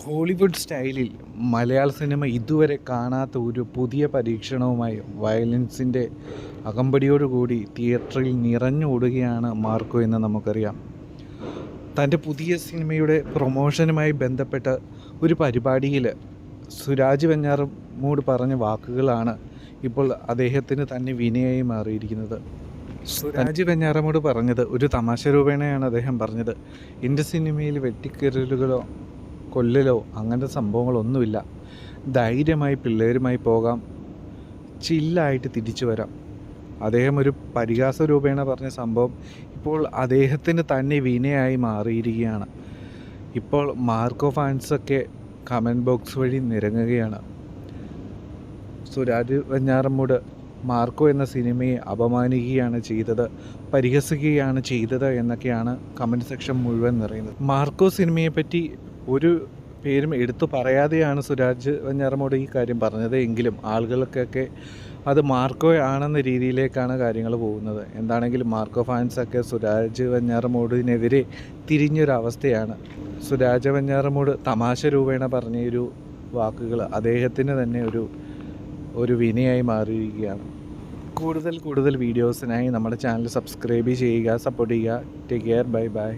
Hollywood സ്റ്റൈലിൽ മലയാള cinema ഇതുവരെ കാണാത്ത ഒരു പുതിയ പരീക്ഷണവുമായി വയലൻസിൻ്റെ അകമ്പടിയോടുകൂടി തിയേറ്ററിൽ നിറഞ്ഞോടുകയാണ് മാർക്കോ എന്ന് നമുക്കറിയാം. തൻ്റെ പുതിയ സിനിമയുടെ പ്രൊമോഷനുമായി ബന്ധപ്പെട്ട ഒരു പരിപാടിയിൽ സുരാജ് വെഞ്ഞാറമൂട് പറഞ്ഞ വാക്കുകളാണ് ഇപ്പോൾ അദ്ദേഹത്തിന് തന്നെ വിനയായി മാറിയിരിക്കുന്നത്. സുരാജ് വെഞ്ഞാറമൂട് പറഞ്ഞത് ഒരു തമാശ രൂപേണയാണ് അദ്ദേഹം പറഞ്ഞത്. എൻ്റെ സിനിമയിൽ വെട്ടിക്കരലുകളോ കൊല്ലലോ അങ്ങനത്തെ സംഭവങ്ങളൊന്നുമില്ല. ധൈര്യമായി പിള്ളേരുമായി പോകാം, ചില്ലായിട്ട് തിരിച്ചു വരാം. അദ്ദേഹം ഒരു പരിഹാസ രൂപേണ പറഞ്ഞ സംഭവം ഇപ്പോൾ അദ്ദേഹത്തിന് തന്നെ വിനയായി മാറിയിരിക്കുകയാണ്. ഇപ്പോൾ മാർക്കോ ഫാൻസൊക്കെ കമൻറ്റ് ബോക്സ് വഴി നിരങ്ങുകയാണ്. സുരാജ് വെഞ്ഞാറമൂട് മാർക്കോ എന്ന സിനിമയെ അപമാനിക്കുകയാണ് ചെയ്തത്, പരിഹസിക്കുകയാണ് ചെയ്തത് എന്നൊക്കെയാണ് കമൻറ്റ് സെക്ഷൻ മുഴുവൻ നിറയുന്നത്. മാർക്കോ സിനിമയെപ്പറ്റി ഒരു പേരും എടുത്തു പറയാതെയാണ് സുരാജ് വെഞ്ഞാറമൂട് ഈ കാര്യം പറഞ്ഞത്. എങ്കിലും ആളുകൾക്കൊക്കെ അത് മാർക്കോ ആണെന്ന രീതിയിലേക്കാണ് കാര്യങ്ങൾ പോകുന്നത്. എന്താണെങ്കിലും മാർക്കോ ഫാൻസൊക്കെ സുരാജ് വെഞ്ഞാറമൂടിനെതിരെ തിരിഞ്ഞൊരവസ്ഥയാണ്. സുരാജ് വെഞ്ഞാറമൂട് തമാശ രൂപേണ പറഞ്ഞൊരു വാക്കുകൾ അദ്ദേഹത്തിന് തന്നെ ഒരു വിനയായി മാറിയിരിക്കുകയാണ്. കൂടുതൽ വീഡിയോസിനായി നമ്മുടെ ചാനൽ സബ്സ്ക്രൈബ് ചെയ്യുക, സപ്പോർട്ട് ചെയ്യുക. Take care, by.